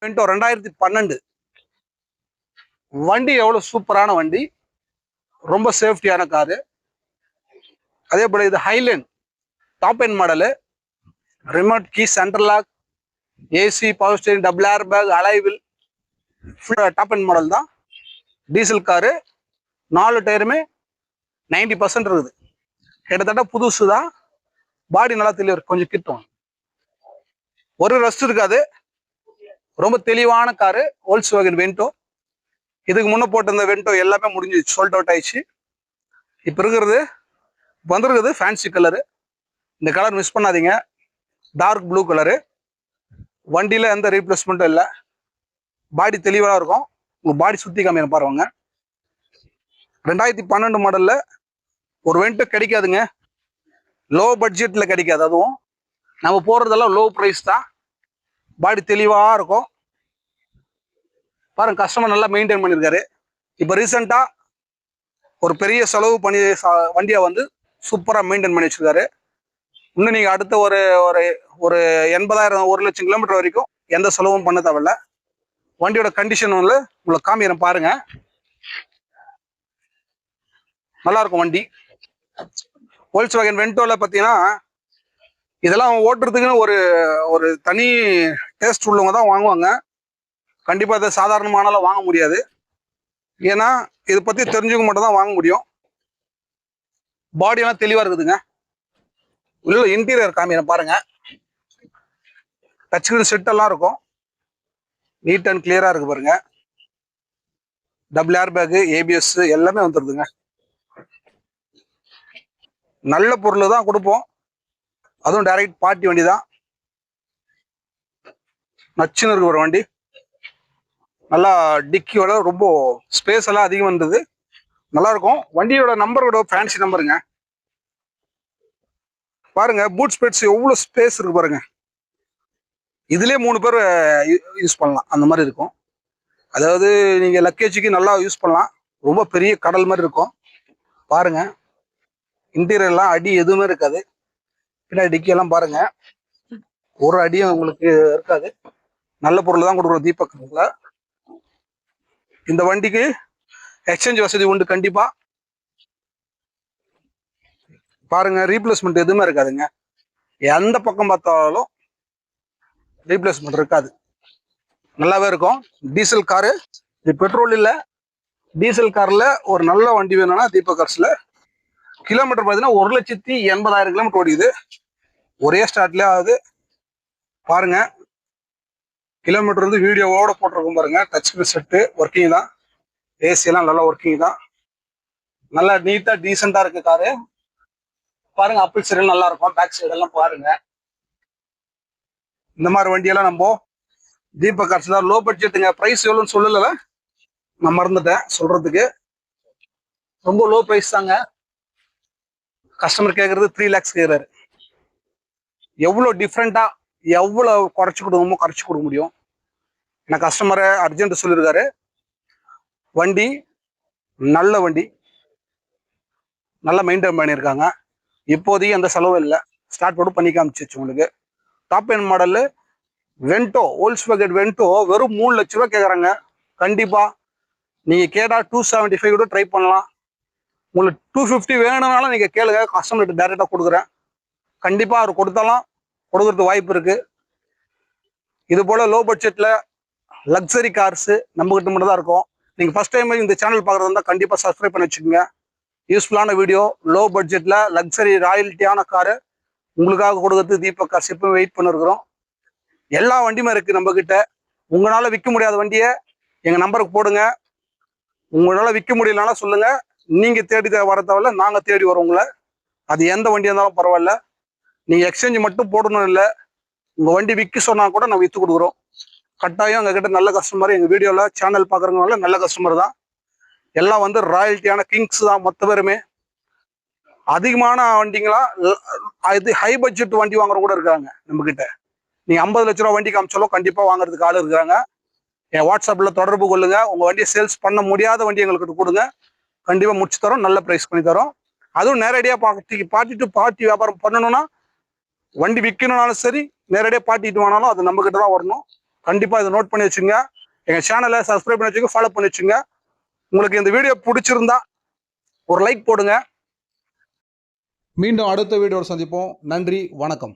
Vento 2012 வண்டி எவ்வளவு சூப்பரான வண்டி, ரொம்ப சேஃப்டியான காரு. அதே போல இது highline top end model, remote key, central lock, AC, power steering, double air bag, alloy wheel, top end model தான். டீசல் காரு, 4 டயருமே 90% இருக்குது. கிட்டத்தட்ட புதுசு தான். பாடி நல்லா தெளிவு, கொஞ்சம் கிட்டும், ஒரு ரெஸ்ட் இருக்காது. ரொம்ப தெளிவான காரு வோல்க்ஸ்வாகன் வென்டோ. இதுக்கு முன்ன போட்டிருந்த வென்டோ எல்லாமே முடிஞ்சிச்சு, சோல்ட் அவுட் ஆயிடுச்சு. இப்போ வந்திருக்குது ஃபேன்சி கலரு. இந்த கலர் மிஸ் பண்ணாதீங்க, டார்க் ப்ளூ கலரு. வண்டியில் எந்த ரீப்ளேஸ்மெண்ட்டும் இல்லை, பாடி தெளிவாக இருக்கும். உங்கள் பாடி சுற்றி காமிக்க பாருவாங்க. 2012 மாடலில் ஒரு வென்டோ கிடைக்காதுங்க, லோ பட்ஜெட்டில் கிடைக்காது. அதுவும் நம்ம போடுறதெல்லாம் லோ ப்ரைஸ் தான். பாடி தெளிவாக இருக்கும் பாருங்க. கஸ்டமர் நல்லா மெயின்டைன் பண்ணியிருக்காரு. இப்போ ரீசெண்டாக ஒரு பெரிய செலவு பண்ணி வண்டியை வந்து சூப்பராக மெயின்டைன் பண்ணி வச்சிருக்காரு. இன்னும் நீங்கள் அடுத்த ஒரு ஒரு ஒரு 80,000 1 லட்சம் கிலோமீட்டர் வரைக்கும் எந்த செலவும் பண்ண தேவையில்ல. வண்டியோட கண்டிஷன் வந்து உங்களுக்கு காமிக்கிறேன் பாருங்க. நல்லா இருக்கும் வண்டி. வோல்க்ஸ்வாகன் வென்டோல பார்த்தீங்கன்னா இதெல்லாம் ஓட்டுறதுக்குன்னு ஒரு ஒரு தனி டேஸ்ட் உள்ளவங்க தான் வாங்குவாங்க. கண்டிப்பாக இதை சாதாரணமானாலும் வாங்க முடியாது. ஏன்னா இதை பற்றி தெரிஞ்சவங்க மட்டும் தான் வாங்க முடியும். பாடியெல்லாம் தெளிவாக இருக்குதுங்க. உள்ள இன்டீரியர் காமிக்கிறேன் பாருங்க. டச் ஸ்கிரீன் செட் எல்லாம் இருக்கும், நீட் அண்ட் கிளியரா இருக்கு பாருங்க. டபுள் ஏர் பேக், ஏபிஎஸ் எல்லாமே வந்துருதுங்க. நல்ல பொருள் தான் கொடுப்போம், அதுவும் டைரக்ட் பார்ட்டி வண்டி தான். நச்சுன்னு இருக்கு ஒரு வண்டி. நல்லா டிக்கியோட ரொம்ப ஸ்பேஸ் எல்லாம் அதிகம் வந்தது, நல்லா இருக்கும். வண்டியோட நம்பரோட ஃபேன்சி நம்பருங்க பாருங்க. பூட் ஸ்பேஸ் எவ்வளவு ஸ்பேஸ் இருக்கு பாருங்க. இதுலயே 3 பேர் யூஸ் பண்ணலாம், அந்த மாதிரி இருக்கும். அதாவது நீங்க லக்கேஜுக்கு நல்லா யூஸ் பண்ணலாம். ரொம்ப பெரிய கடல் மாதிரி இருக்கும் பாருங்க. இன்டீரியர்லாம் அடி எதுவுமே இருக்காது. பின்னாடி டிக்கியெல்லாம் பாருங்க, ஒரு அடியும் உங்களுக்கு இருக்காது. நல்ல பொருள் தான் கொடுக்குறோம் தீபக்ல. இந்த வண்டிக்கு எக்ஸ்சேஞ்ச் வசதி உண்டு கண்டிப்பா. பாருங்க, ரீப்ளேஸ்மெண்ட் எதுவுமே இருக்காதுங்க. எந்த பக்கம் பார்த்தாலும் ரீப்ளேஸ்மெண்ட் இருக்காது, நல்லாவே இருக்கும். டீசல் காரு, இது பெட்ரோல் இல்லை, டீசல் கார்ல ஒரு நல்ல வண்டி வேணும்னா தீபக் கார்ஸ்ல. கிலோமீட்டர் பார்த்தீங்கன்னா 1,80,000 கிலோமீட்டர் ஓடிக்குது, ஒரே ஸ்டார்ட்லேயே ஆகுது பாருங்க. கிலோமீட்டர் வந்து வீடியோவோட போட்டிருக்கும் பாருங்க. டச் ஸ்கிரீன் செட்டு ஒர்க்கிங் தான், ஏசி எல்லாம் நல்லா ஒர்க்கிங் தான். நல்லா நீட்டா டீசெண்டா இருக்கு காரு பாருங்க. அப்பிள் சைடு நல்லா இருக்கும், பேக் சைடு எல்லாம் பாருங்க. இந்த மாதிரி வண்டியெல்லாம் நம்ம தீபக் கார்ஸ் தான். லோ பட்ஜெட்டுங்க. பிரைஸ் எவ்வளோன்னு சொல்லல, நான் மறந்துட்டேன் சொல்றதுக்கு. ரொம்ப லோ பிரைஸ் தாங்க. கஸ்டமர் கேட்கறது 3 lakhs கேட்கிறாரு. எவ்வளோ டிஃப்ரெண்டா எவ்வளோ குறைச்சி கொடுக்கணுமோ குறைச்சி கொடுக்க முடியும். நான் கஸ்டமரை அர்ஜென்ட் சொல்லியிருக்காரு. வண்டி நல்ல வண்டி, நல்லா மெயின்டைன் பண்ணியிருக்காங்க. இப்போதைக்கு அந்த செலவு இல்லை, ஸ்டார்ட் போட்டு பண்ணி காமிச்சிச்சு உங்களுக்கு. Top end model Vento, Volkswagen Vento வெறும் 3 லட்ச ரூபா கேட்குறாங்க. கண்டிப்பா நீங்க கேட்டா 275 கூட ட்ரை பண்ணலாம். உங்களுக்கு 250 வேணும்னாலும் நீங்க கேளுங்க, கஸ்டமர்கிட்ட டைரக்டா கொடுக்குறேன். கண்டிப்பா அவர் கொடுத்தாலும் கொடுக்கறதுக்கு வாய்ப்பு இருக்கு. இது போல லோ பட்ஜெட்ல லக்ஸரி கார்ஸ் நம்ம கிட்ட மட்டும் தான் இருக்கும். நீங்க ஃபர்ஸ்ட் டைம் இந்த சேனல் பார்க்கறதா இருந்தா கண்டிப்பா சப்ஸ்கிரைப் பண்ணி வச்சுக்கோங்க. யூஸ்ஃபுல்லான வீடியோ, லோ பட்ஜெட்ல லக்ஸரி ராயல்ட்டியான காரு உங்களுக்காக கொடுக்கறது தீபக் கார்ஸ் எப்பவும் வெயிட் பண்ணிருக்கிறோம். எல்லா வண்டியுமே இருக்கு நம்ம கிட்ட. உங்களால விற்க முடியாத வண்டியை எங்க நம்பருக்கு போடுங்க. உங்களால விற்க முடியலன்னா சொல்லுங்க, நீங்க தேடி வர தேவையில்ல, நாங்க தேடி வரோம் உங்களை. அது எந்த வண்டியா இருந்தாலும் பரவாயில்ல. நீங்க எக்ஸ்சேஞ்ச் மட்டும் போடணும் இல்லை, உங்க வண்டி விற்க சொன்னா கூட நான் விற்று கொடுக்குறோம். கட்டாயம் எங்ககிட்ட நல்ல கஸ்டமர், எங்க வீடியோல சேனல் பாக்குறவங்களால நல்ல கஸ்டமர் தான். எல்லாம் வந்து ராயல்ட்டியான கிங்ஸ் தான் மொத்த பேருமே. அதிகமான வண்டிங்களா இது ஹை பட்ஜெட் வண்டி வாங்குற கூட இருக்காங்க நம்ம கிட்ட. நீங்க 50 லட்ச ரூபா வண்டி காமிச்சாலும் கண்டிப்பா வாங்குறதுக்கு ஆள் இருக்காங்க. என் வாட்ஸ்அப்ல தொடர்பு கொள்ளுங்க. உங்க வண்டியை சேல்ஸ் பண்ண முடியாத வண்டி எங்களுக்கு கொடுங்க, கண்டிப்பா முடிச்சு தரோம், நல்ல பிரைஸ் பண்ணி தரோம். அதுவும் நேரடியா பார்ட்டி டு பார்ட்டி வியாபாரம் பண்ணணும்னா, வண்டி விற்கணும்னாலும் சரி, நேரடியாக பார்ட்டிட்டு வேணாலும் அது நம்ம கிட்ட தான் வரணும். கண்டிப்பா இதை நோட் பண்ணி வச்சுங்க. எங்க சேனலை சப்ஸ்கிரைப் பண்ணி வச்சுங்க, ஃபாலோ பண்ணி வச்சுங்க. உங்களுக்கு இந்த வீடியோ பிடிச்சிருந்தா ஒரு லைக் போடுங்க. மீண்டும் அடுத்த வீடியோவில் சந்திப்போம். நன்றி, வணக்கம்.